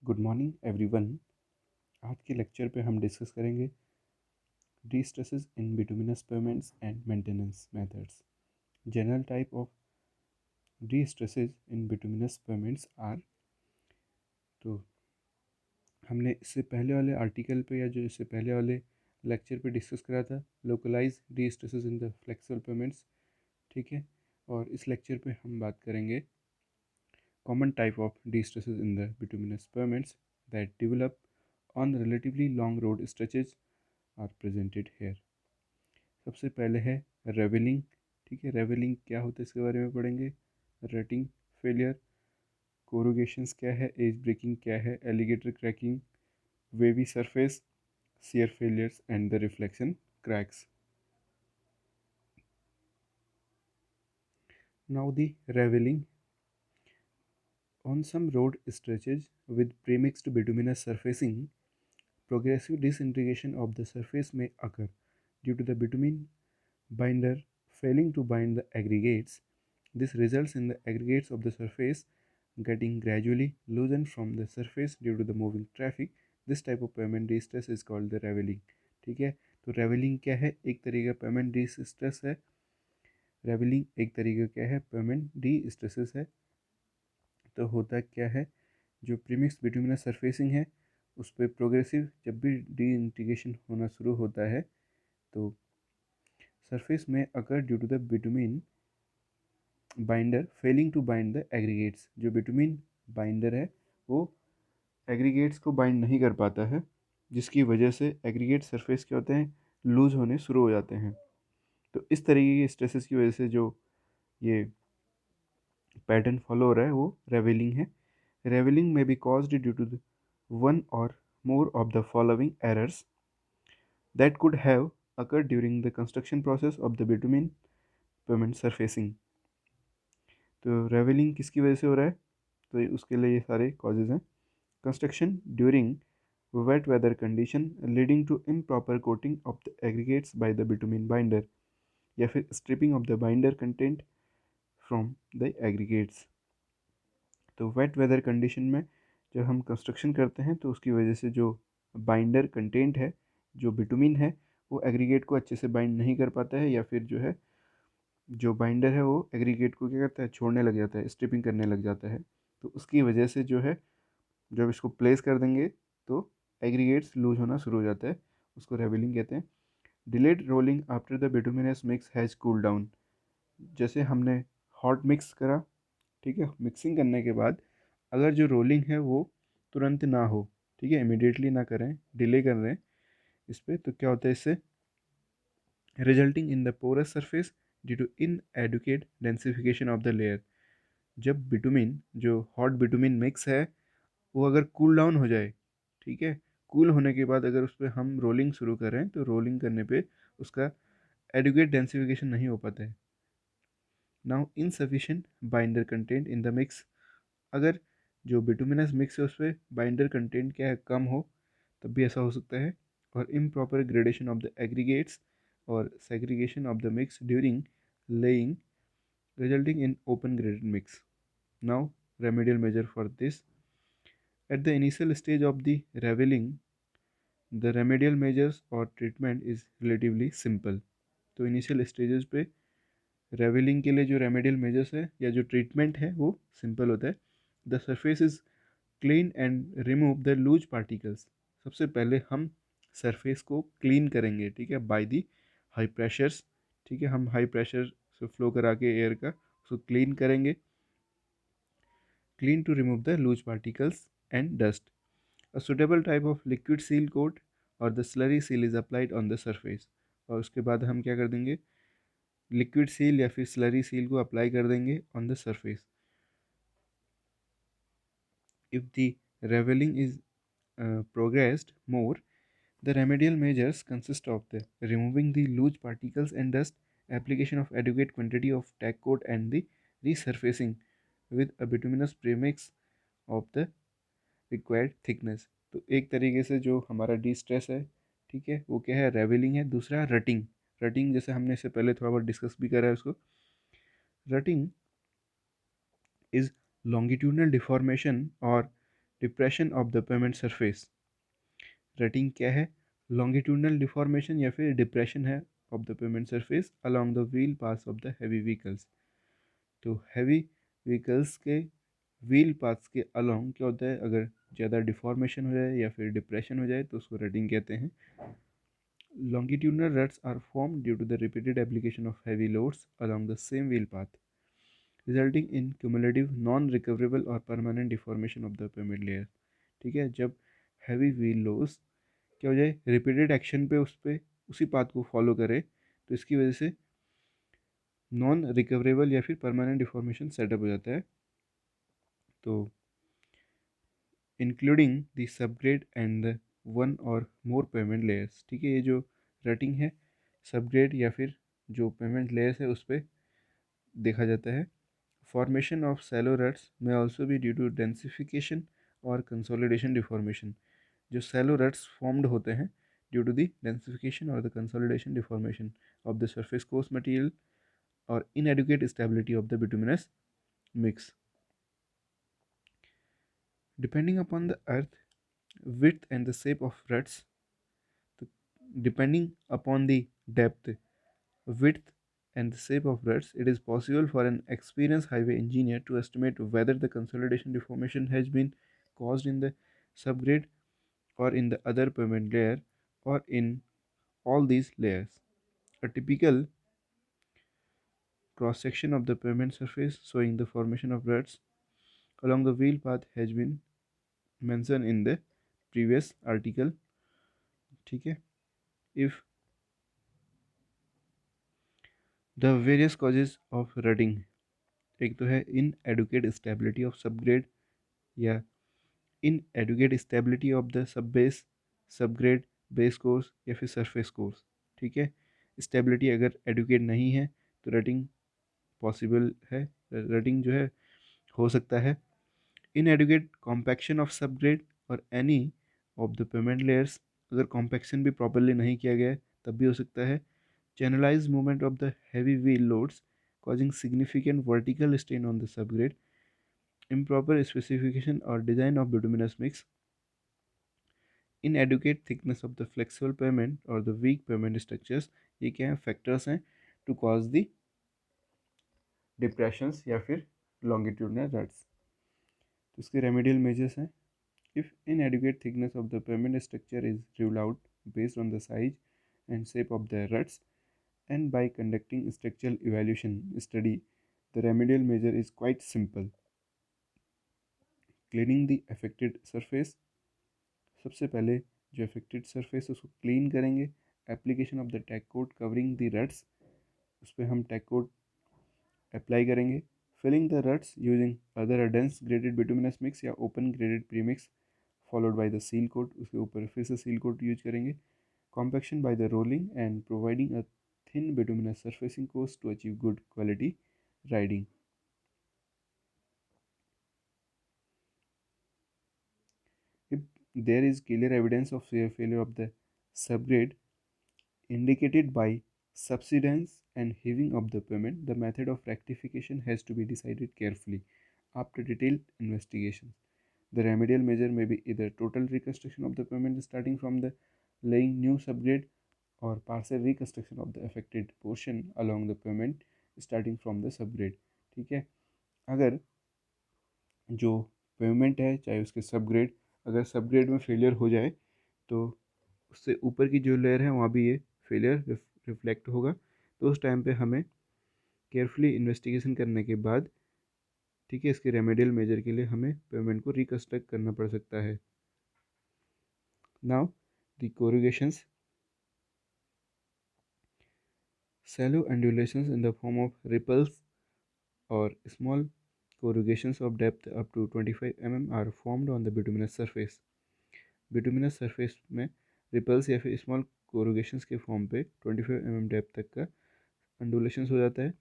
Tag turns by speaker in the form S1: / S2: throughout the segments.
S1: Good morning everyone. आज के lecture पे हम डिस्कस करेंगे the stresses in bituminous pavements and maintenance methods. General type of the stresses in bituminous pavements are. तो हमने इससे पहले वाले आर्टिकल पे या जो इससे पहले वाले लेक्चर पे डिस्कस करा था localise D stresses in the flexible payments. ठीक है, और इस लेक्चर पे हम बात करेंगे common type of de-stresses in the bituminous pavements that develop on relatively long road stretches are presented here. सबसे पहले है रेवलिंग। ठीक है, रेवलिंग क्या होता है इसके बारे में पढ़ेंगे। रटिंग फेलियर, कोरुगेशंस क्या है, एज ब्रेकिंग क्या है, alligator cracking, wavy surface, shear failures and the reflection cracks. Now the revealing. On some road stretches with premixed bituminous surfacing, progressive disintegration of the surface may occur due to the bitumen binder failing to bind the aggregates. This results in the aggregates of the surface getting gradually loosened from the surface due to the moving traffic. This type of pavement distress is called the raveling. ठीक है, तो revelling क्या है? एक तरीका payment D stress है। Revelling एक तरीका क्या है? पेमेंट डी स्ट्रेसेस है। तो होता क्या है, जो प्रीमिक्स बिटुमिनस सरफेसिंग है उस पर प्रोग्रेसिव जब भी डी इंटीग्रेशन होना शुरू होता है तो सरफेस में occur due to the bitumen binder failing to bind the aggregates. जो बिटुमिन बाइंडर है वो एग्रीगेट्स को बाइंड नहीं कर पाता है, जिसकी वजह से एग्रीगेट सरफेस क्या होते हैं, लूज होने शुरू हो जाते हैं। तो इस तरीके के स्ट्रेसेस की वजह से जो ये पैटर्न फॉलो हो रहा है वो रेवेलिंग है। Ravelling may be caused due to the one or more of the following errors that could have occurred during the construction process of the bitumen pavement surfacing. तो रेवलिंग किसकी वजह से हो रहा है? तो उसके लिए ये सारे कॉजेज हैं। Construction during wet weather condition leading to improper coating of the aggregates by the bitumen binder, या फिर stripping of the binder content from the aggregates। तो वेट वेदर कंडीशन में जब हम कंस्ट्रक्शन करते हैं तो उसकी वजह से जो बाइंडर कंटेंट है, जो बिटुमिन है, वो एग्रीगेट को अच्छे से बाइंड नहीं कर पाता है, या फिर जो है जो बाइंडर है वो एग्रीगेट को क्या करता है, छोड़ने लग जाता है, स्ट्रिपिंग करने लग जाता है। तो उसकी वजह से जो है जब इसको प्लेस कर देंगे तो एग्रीगेट्स लूज होना शुरू हो जाता है, उसको रेवलिंग कहते हैं। Delayed rolling after the bituminous mix has cool down. जैसे हमने हॉट मिक्स करा, ठीक है, मिक्सिंग करने के बाद अगर जो रोलिंग है वो तुरंत ना हो, ठीक है, इमिडिएटली ना करें, डिले कर रहे हैं इस पर, तो क्या होता है इससे resulting in the porous surface due to inadequate densification of the layer. जब बिटुमिन जो हॉट बिटुमिन मिक्स है वो अगर कूल डाउन हो जाए, ठीक है, कूल होने के बाद अगर उस पर हम रोलिंग शुरू करें तो रोलिंग करने पे उसका एडुकेट डेंसिफिकेशन नहीं हो पाता है। Now insufficient binder content in the mix. अगर जो बिटुमिनस मिक्स है उस पर बाइंडर कंटेंट क्या है, कम हो, तब भी ऐसा हो सकता है। और improper gradation of the aggregates और segregation of the mix during laying resulting in open graded mix. Now remedial measure for this. At the initial stage of the revealing, the remedial measures or treatment is relatively simple. तो initial stages पे revelling के लिए जो remedial measures है या जो treatment है वो सिंपल होता है। The surface is clean and remove the loose particles. सबसे पहले हम सरफेस को क्लीन करेंगे, ठीक है, बाय दी हाई प्रेशर्स। ठीक है, हम हाई प्रेशर से फ्लो करा के एयर का उसको क्लीन करेंगे। Clean to remove the loose particles and dust. A suitable type of liquid seal coat और the slurry seal is applied on the surface. और उसके बाद हम क्या कर देंगे, लिक्विड सील या फिर स्लरी सील को अप्लाई कर देंगे on the surface. If the ravelling is progressed more, the remedial measures consist of the removing the loose particles and dust, application of adequate quantity of tack coat and the resurfacing with a bituminous premix of the required thickness। तो एक तरीके से जो हमारा D stress है, ठीक है, वो क्या है, रेवलिंग है। दूसरा रटिंग। रटिंग जैसे हमने इससे पहले थोड़ा बहुत डिस्कस भी करा है उसको। Rutting is longitudinal deformation or depression of the payment surface. Rutting क्या है? लॉन्गिट्यूडनल डिफॉर्मेशन या फिर डिप्रेशन है of the payment surface along the wheel paths of the heavy vehicles. तो हैवी व्हीकल्स के व्हील पाथ्स के अलोंग क्या होता है, अगर ज़्यादा डिफॉर्मेशन हो जाए या फिर डिप्रेशन हो जाए तो उसको रटिंग कहते हैं। Longitudinal ruts are formed due to the repeated application of heavy loads along the same wheel path, resulting in cumulative non-recoverable और permanent deformation of the pyramid layer। ठीक है, जब हैवी व्हील लोड्स क्या हो जाए, repeated action पे उस पे उसी पाथ को फॉलो करे तो इसकी वजह से नॉन रिकवरेबल या फिर परमानेंट डिफॉर्मेशन सेटअप हो जाता है। तो including the subgrade and the one or more payment layers. ठीक है, ये जो रटिंग है सबग्रेड या फिर जो पेमेंट लेयर्स है उस पर देखा जाता है। फॉर्मेशन ऑफ सैलो रट्स में ऑल्सो भी ड्यू टू डेंसिफिकेशन और कंसोलिडेशन डिफॉर्मेशन। जो सैलो रट्स फॉर्म्ड होते हैं ड्यू टू द डेंसिफिकेशन और the consolidation deformation of the surface course material और inadequate stability of the bituminous mix. Depending upon the earth width and the shape of ruts, depending upon the depth, width and the shape of ruts, it is possible for an experienced highway engineer to estimate whether the consolidation deformation has been caused in the subgrade or in the other pavement layer or in all these layers. A typical cross section of the pavement surface showing the formation of ruts along the wheel path has been mentioned in the previous article। ठीक है, if the various causes of rutting, एक तो है inadequate stability of subgrade या inadequate stability of the subbase, subgrade, base course या फिर surface course. ठीक है, स्टेबिलिटी अगर एडुकेट नहीं है तो रटिंग पॉसिबल है, रटिंग जो है हो सकता है। Inadequate compaction of subgrade और any of the pavement layers, अगर कॉम्पैक्शन भी प्रॉपरली नहीं किया गया है तब भी हो सकता है। Channelize movement of the heavy wheel loads causing significant vertical strain on the subgrade, improper specification or design of bituminous mix, inadequate thickness of the flexible pavement or the weak pavement structures। ये क्या है, factors हैं to cause the depressions या फिर longitudinal रट्स। तो इसके remedial measures हैं, if inadequate thickness of the pavement structure is ruled out based on the size and shape of the ruts and by conducting structural evaluation study, the remedial measure is quite simple। Cleaning the affected surface, सबसे पहले जो affected surface उसको clean करेंगे। Application of the tack coat covering the ruts, उस पर हम tack coat apply करेंगे। Filling the ruts using other dense graded bituminous mix या open graded premix followed by the seal coat, उसके ऊपर फिर से सील कोट यूज करेंगे। Compaction by the rolling and providing a thin bituminous surfacing course to achieve good quality riding. If there is clear evidence of shear failure of the subgrade indicated by subsidence and heaving of the pavement, the method of rectification has to be decided carefully after detailed investigation। The remedial measure may be either total reconstruction of the pavement starting from the laying new subgrade or partial reconstruction of the affected portion along the pavement starting from the subgrade। ठीक है, अगर जो payment है चाहे उसके subgrade, अगर subgrade में failure हो जाए तो उससे ऊपर की जो लेयर है वहाँ भी ये फेलियर रिफ्लेक्ट होगा। तो उस टाइम पे हमें केयरफुली इन्वेस्टिगेशन करने के बाद, ठीक है, इसके रेमेडियल मेजर के लिए हमें पेमेंट को रिकन्स्ट्रक्ट करना पड़ सकता है। Now the corrugations, shallow undulations in the form of ripples or small corrugations of depth up to 25 mm are formed on the bituminous surface। Bituminous surface में रिपल्स या फिर स्मॉल कोरुगेशंस के फॉर्म पे 25 mm डेप्थ तक का अंडुलेशंस हो जाता है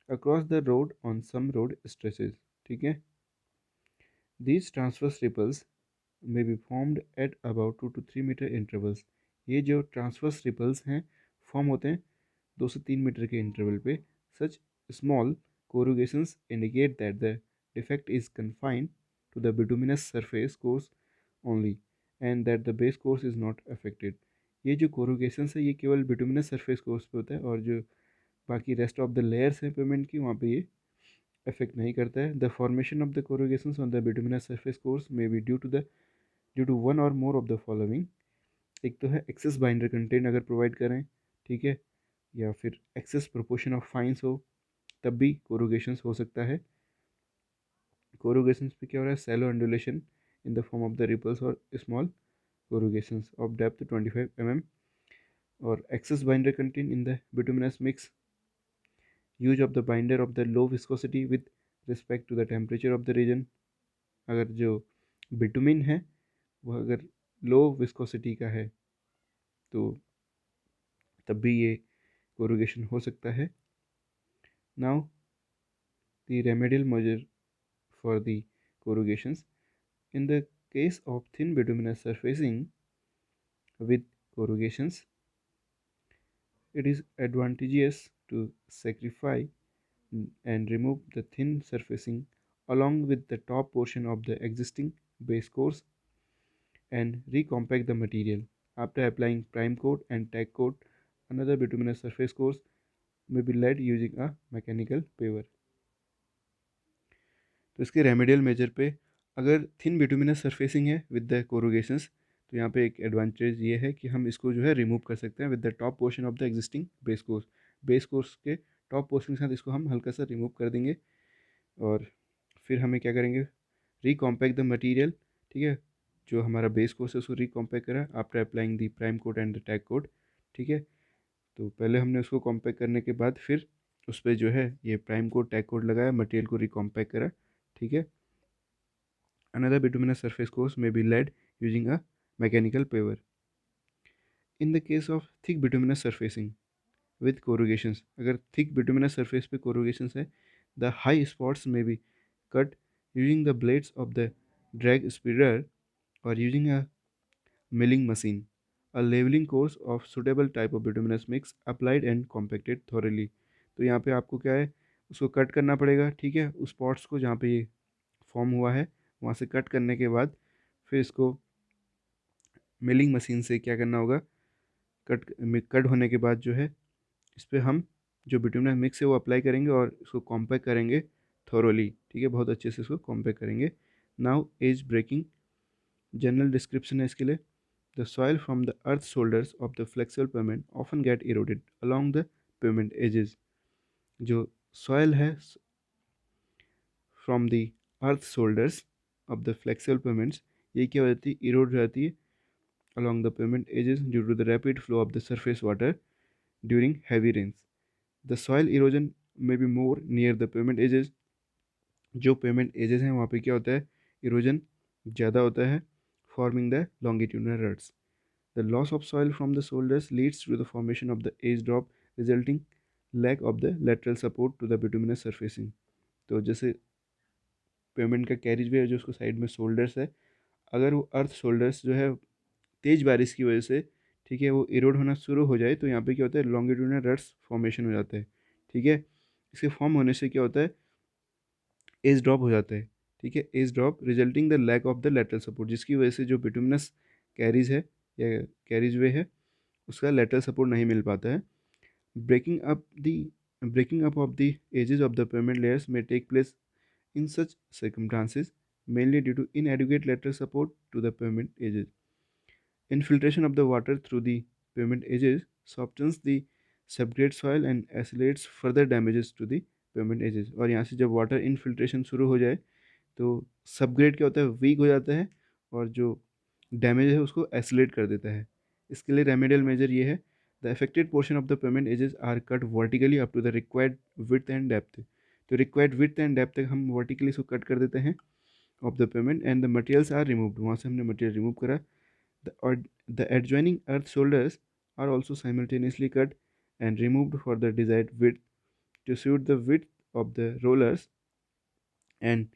S1: across the road on some road stretches. ठीक है, these transverse ripples may be formed at about 2 to 3 metre intervals. ये जो ट्रांसवर्स रिपल्स हैं फॉर्म होते हैं 2 से 3 मीटर के इंटरवल पे। Such small corrugations indicate that the defect is confined to the bituminous surface course only and that the base course is not affected। ये जो कोरुगेशन है ये केवल बिटुमिनस सरफेस कोर्स पे होता है और जो बाकी रेस्ट ऑफ द लेयर्स हैं पेमेंट की वहाँ पे ये अफेक्ट नहीं करता है। The formation of the corrugations on the bituminous surface course may be due to one or more of the following. एक तो है एक्सेस बाइंडर कंटेंट अगर प्रोवाइड करें, ठीक है, या फिर एक्सेस प्रोपोर्शन ऑफ फाइंस हो तब भी कोरुगेशंस हो सकता है। कोरुगेशंस पे क्या हो रहा है, shallow undulation in the form of the ripples और small corrugations of depth 25 mm और excess binder content in the bituminous mix, use of the binder of the low viscosity with respect to the temperature of the region. अगर जो bitumen है वह अगर low viscosity का है तो तब भी ये कोरुगेशन हो सकता है। Now the remedial measure for the corrugations in the case of thin bituminous surfacing with corrugations, it is advantageous to sacrifice and remove the thin surfacing along with the top portion of the existing base course and recompact the material. After applying prime coat and tack coat, another bituminous surface course may be laid using a mechanical paver। तो इसके remedial major पे अगर thin bituminous surfacing है with the कोरुगेशंस तो यहाँ पे एक advantage ये है कि हम इसको जो है रिमूव कर सकते हैं with the top portion of the existing base course के टॉप पोर्शन के साथ इसको हम हल्का सा रिमूव कर देंगे और फिर हमें क्या करेंगे, रिकॉम्पैक्ट द मटीरियल, ठीक है, जो हमारा बेस कोर्स है उसको रिकॉम्पैक्ट करा after applying the prime coat and the tack coat, ठीक है। तो पहले हमने उसको कॉम्पैक्ट करने के बाद फिर उस पर जो है ये प्राइम कोट टैग कोट लगाया, मटेरियल को रिकॉम्पैक्ट करा, ठीक है। Another bituminous surface course may be laid using a mechanical paver। In the case of thick bituminous surfacing with corrugations, अगर thick bituminous surface पे corrugations है, the high spots may be cut using the blades of the drag spreader or using a milling machine। A leveling course of suitable type of bituminous mix applied and compacted thoroughly। तो यहाँ पे आपको क्या है, उसको cut करना पड़ेगा, ठीक है, उस स्पॉट्स को जहाँ पे ये फॉर्म हुआ है वहाँ से कट करने के बाद फिर इसको मिलिंग मशीन से क्या करना होगा, कट होने के बाद जो है इस पर हम जो बिटुमिनस मिक्स है वो अप्लाई करेंगे और इसको कॉम्पैक्ट करेंगे थोरोली, ठीक है, बहुत अच्छे से इसको कॉम्पैक्ट करेंगे। Now edge breaking, general description है इसके लिए, the soil from the earth shoulders of the flexible pavement often get eroded along the pavement edges. जो सॉइल है from the earth shoulders of the flexible pavements ये क्या हो जाती है, इरोड हो जाती है along the pavement edges due to the rapid flow of the surface water during heavy rains। The soil erosion may be more near the pavement edges। जो pavement edges हैं वहाँ पे क्या होता है, erosion ज़्यादा होता है, forming the longitudinal ruts। The loss of soil from the shoulders leads to the formation of the edge drop, resulting lack of the lateral support to the bituminous surfacing। तो जैसे पेमेंट का carriage वे है जो उसको side में shoulders है, अगर वो अर्थ शोल्डर्स जो है तेज़ बारिश की वजह से, ठीक है, वो इरोड होना शुरू हो जाए तो यहाँ पे क्या होता है, लॉन्गिट्यूडनल रट्स फॉर्मेशन हो जाता है, ठीक है। इसके फॉर्म होने से क्या होता है, एज ड्रॉप हो जाता है, ठीक है, edge drop resulting the lack of the lateral support, जिसकी वजह से जो बिटुमिनस कैरीज है या कैरिज वे है उसका लेटरल सपोर्ट नहीं मिल पाता है। Breaking up the breaking up of the edges of the pavement layers में take place in such circumstances mainly due to inadequate lateral support to the pavement edges। Infiltration of the water through the pavement edges softens the subgrade soil and accelerates further damages to the pavement edges। और यहाँ से जब water infiltration शुरू हो जाए तो subgrade क्या होता है, वीक हो जाता है और जो डैमेज है उसको एसिलेट कर देता है। इसके लिए रेमेडियल मेजर ये है, the affected portion of the pavement edges are cut vertically up to the required width and depth. तो रिक्वायर्ड विड्थ एंड डेप्थ तक हम वर्टिकली इसको कट कर देते हैं of the pavement and the materials are removed, वहाँ से हमने मटेरियल रिमूव करा। The adjoining earth shoulders are also simultaneously cut and removed for the desired width to suit the width of the rollers and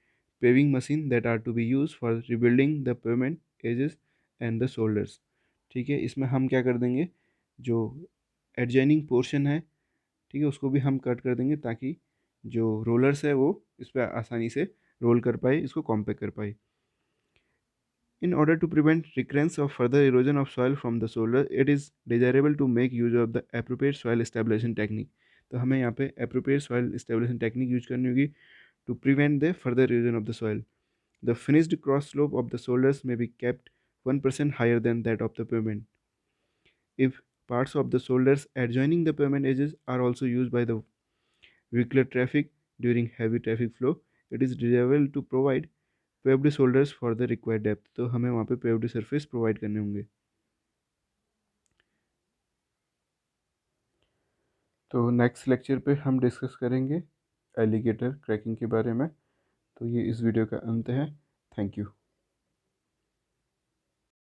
S1: paving machine that are to be used for rebuilding the pavement edges and the shoulders। ठीक है, इसमें हम क्या कर देंगे, जो adjoining portion है, ठीक है, उसको भी हम कट कर देंगे ताकि जो रोलर्स है वो इस पर आसानी से रोल कर पाए, इसको कॉम्पैक्ट कर पाए। In order to prevent recurrence of further erosion of soil from the shoulder, it is desirable to make use of the appropriate soil stabilization technique. तो हमें यहाँ पे appropriate soil stabilization technique use करनी होगी to prevent the further erosion of the soil. The finished cross slope of the shoulders may be kept 1% higher than that of the pavement. If parts of the shoulders adjoining the pavement edges are also used by the vehicular traffic during heavy traffic flow, it is desirable to provide paved shoulders for the required depth. तो हमें वहाँ पे paved surface provide करने होंगे. तो next lecture पे हम discuss करेंगे एलिगेटर क्रैकिंग के बारे में. तो ये इस वीडियो का अंत है. Thank you.